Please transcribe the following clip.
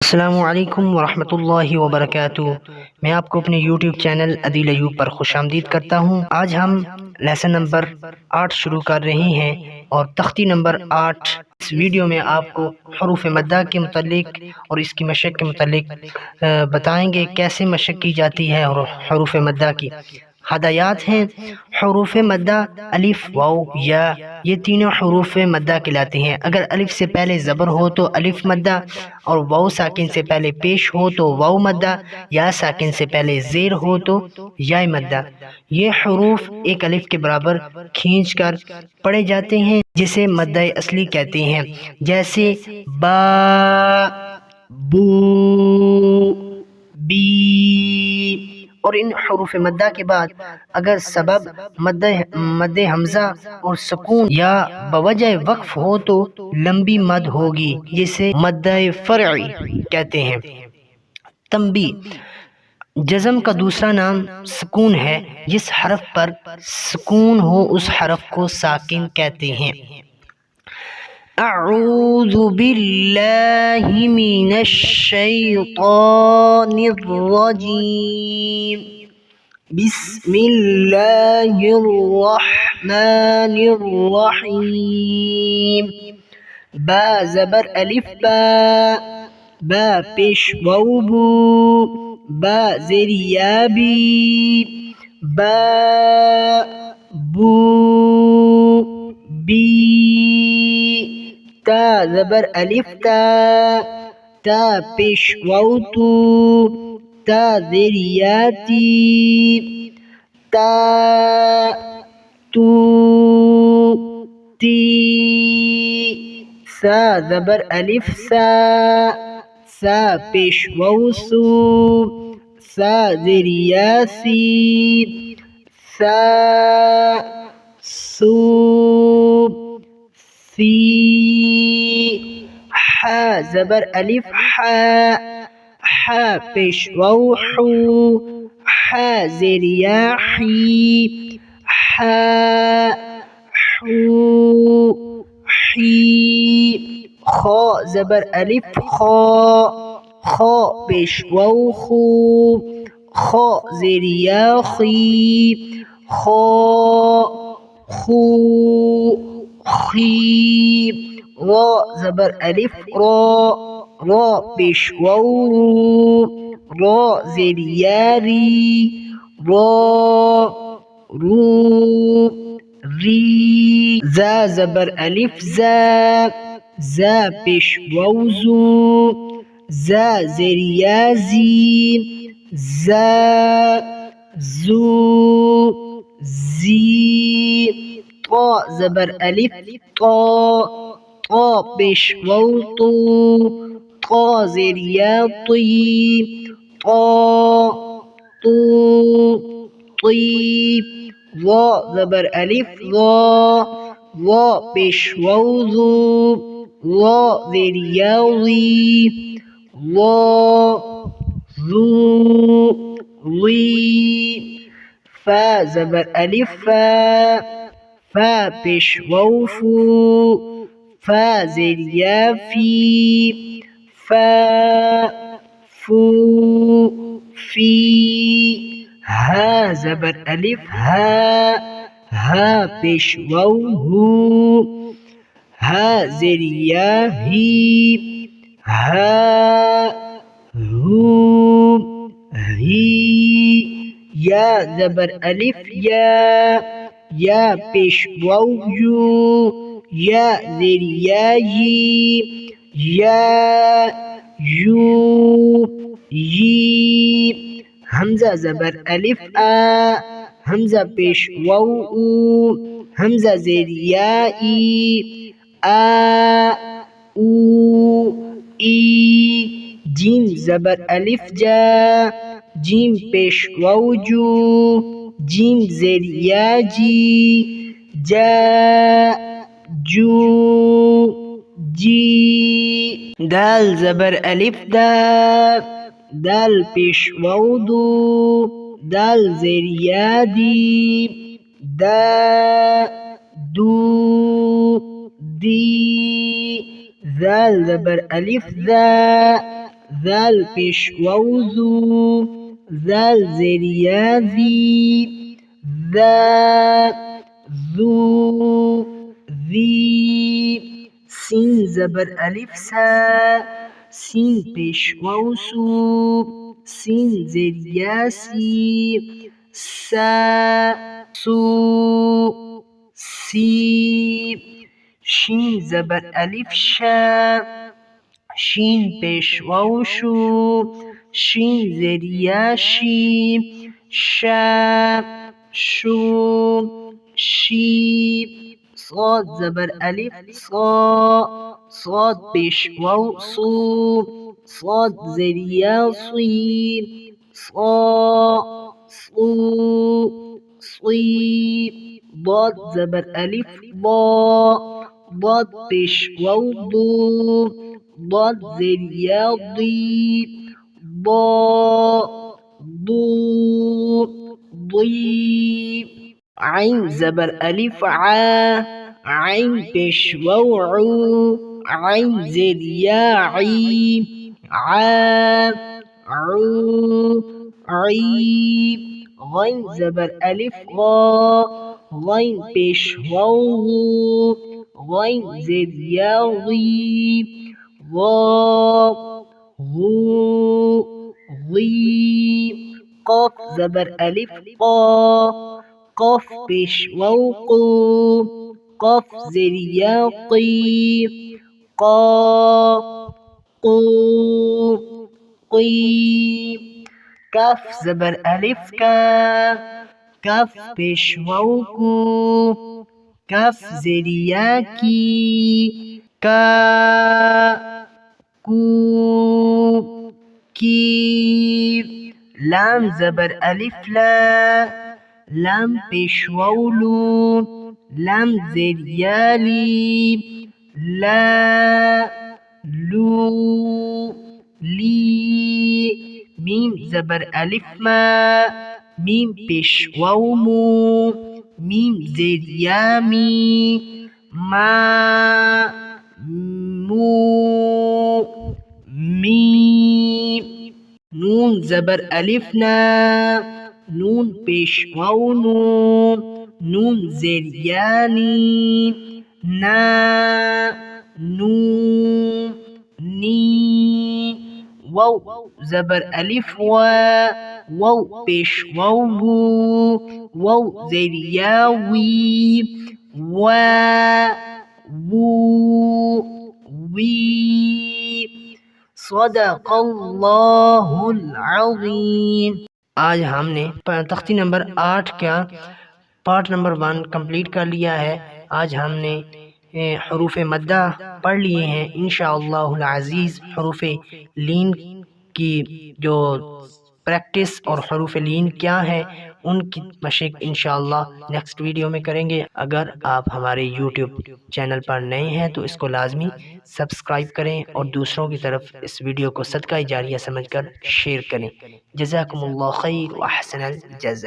السلام علیکم ورحمۃ اللہ وبرکاتہ۔ میں آپ کو اپنے یوٹیوب چینل عدیل ایوب پر خوش آمدید کرتا ہوں۔ آج ہم لیسن نمبر 8 شروع کر رہے ہیں اور تختی نمبر 8 اس ویڈیو میں آپ کو حروف مدہ کے متعلق اور اس کی مشق کے متعلق بتائیں گے کیسے مشق کی جاتی ہے اور حروف مدہ کی ہدایات ہیں۔ حروف مدہ الف، واو، یا یہ تینوں حروف مدہ کہلاتے ہیں۔ اگر الف سے پہلے زبر ہو تو الف مدہ، اور واو ساکن سے پہلے پیش ہو تو واو مدہ، یا ساکن سے پہلے زیر ہو تو یا مدہ۔ یہ حروف ایک الف کے برابر کھینچ کر پڑھے جاتے ہیں جسے مدہ اصلی کہتے ہیں، جیسے با، بو، بی۔ اور ان حروف مدہ کے بعد اگر سبب مد حمزہ اور سکون یا بوجہ وقف ہو تو لمبی مد ہوگی جسے مد فرعی کہتے ہیں۔ تنبیہ: جزم کا دوسرا نام سکون ہے۔ جس حرف پر سکون ہو اس حرف کو ساکن کہتے ہیں۔ اعوذ باللہ من الشیطان الرجیم، بسم اللہ الرحمن الرحیم۔ با زبر الف با، با پیش واو بو، با زیر یا بی، با بو بی۔ تا زبر الف تا، تا پیش واو تو، تا زیر یا تی، تا تو تی۔ سا زبر الف سا، سا پیش واو سو، سا زیر یا سی، سا سو سی۔ حا زبر الف حا، حا پیش واو حو، حا زیر یا حی، حا حو حی۔ خا زبر الف خا، خا پیش واو خو، خا زیر یا خی، خا خو خی۔ را زبر الف را، را پیش واو رو، را زیر یا ری، را رو ری۔ زا زبر الف زا، زا پیش واو زو، زا زیر یا زی، زا زو زی۔ طا زبر الف طا، طا پیش واو تو، طا زیر یا طی، طا تو طی۔ ظا زبر الف ظا، ظا پیش واو ظو، ظا زیر یا ظی، ظا ظو ظی۔ فا زبر الف فا، فا پیش واو فو، فا زیر یا فی، فا فو فی۔ ہا زبر الف ہا، ہا پیش واو ہو، ہا زیر یا ہی، ہا ہو ہی۔ یا زبر الف یا، یا پیش واو یو، یا زیر یا یی، یا یو یی۔ حمزہ زبر الف آ، حمزہ پیش واو او، حمزہ زیر یا ای، آ او ای۔ جیم زبر الف جا، جیم پیش واو جو، جیم زیر یا جی، جا جو جی۔ دال زبر الف دا، دال پیش واو دو، دال زیر یا دی، دا دو دی۔ ذال زبر الف ذا، ذال پیش واو ذو، ذال زیر یا ذی، ذا ذو ذی، سین زبر الف سا، سین پیش واو سو، سین زیر یا سی، سا سو سی، شین زبر الف شا، شین پیش واو شو، شین زیر یا شی، شا شو شی، صاد زبر الف صا، صاد پیش واو صو، صاد زیر یا صی، صا صو صی، ضاد زبر الف ضا، ضاد پیش واو ضو، ضاد زیر یا ضی، ضا ضو ضی، عین زبر الف عا، عین پیش واو عو، عین زیر یا عی، عا عو عی، غین زبر الف غا، غین پیش واو غو، غین زیر یا غی، غا غو غی، قاف زبر الف قا، قاف پیش واو قو، قاف زیر یا قی، قا قو قی، کاف زبر الف کا، کاف پیش واو کو، کاف زیر یا کی، کا کو کی، لام زبر الف لا، لام پیش واو لو، لام زیر یا لی، لا لو لی، میم زبر الف ما، میم پیش واو مو، میم زیر یا می، ما مو می، نون زبر الف نا، نون پیش واو نو، نون زیر یا نی، نا نو نی، واو زبر الف وا، واو پیش واو وو، واو زیر یا وی، وا وو وی، صدق اللہ العظیم۔ آج ہم نے تختی نمبر 8 کا پارٹ نمبر 1 کمپلیٹ کر لیا ہے۔ آج ہم نے حروف مدہ پڑھ لیے ہیں۔ انشاءاللہ العزیز حروف لین کی جو پریکٹس اور حروف لین کیا ہے ان کی مشق انشاءاللہ نیکسٹ ویڈیو میں کریں گے۔ اگر آپ ہمارے یوٹیوب چینل پر نئے ہیں تو اس کو لازمی سبسکرائب کریں اور دوسروں کی طرف اس ویڈیو کو صدقہ جاریہ سمجھ کر شیئر کریں۔ جزاکم اللہ خیر و احسن الجزاء۔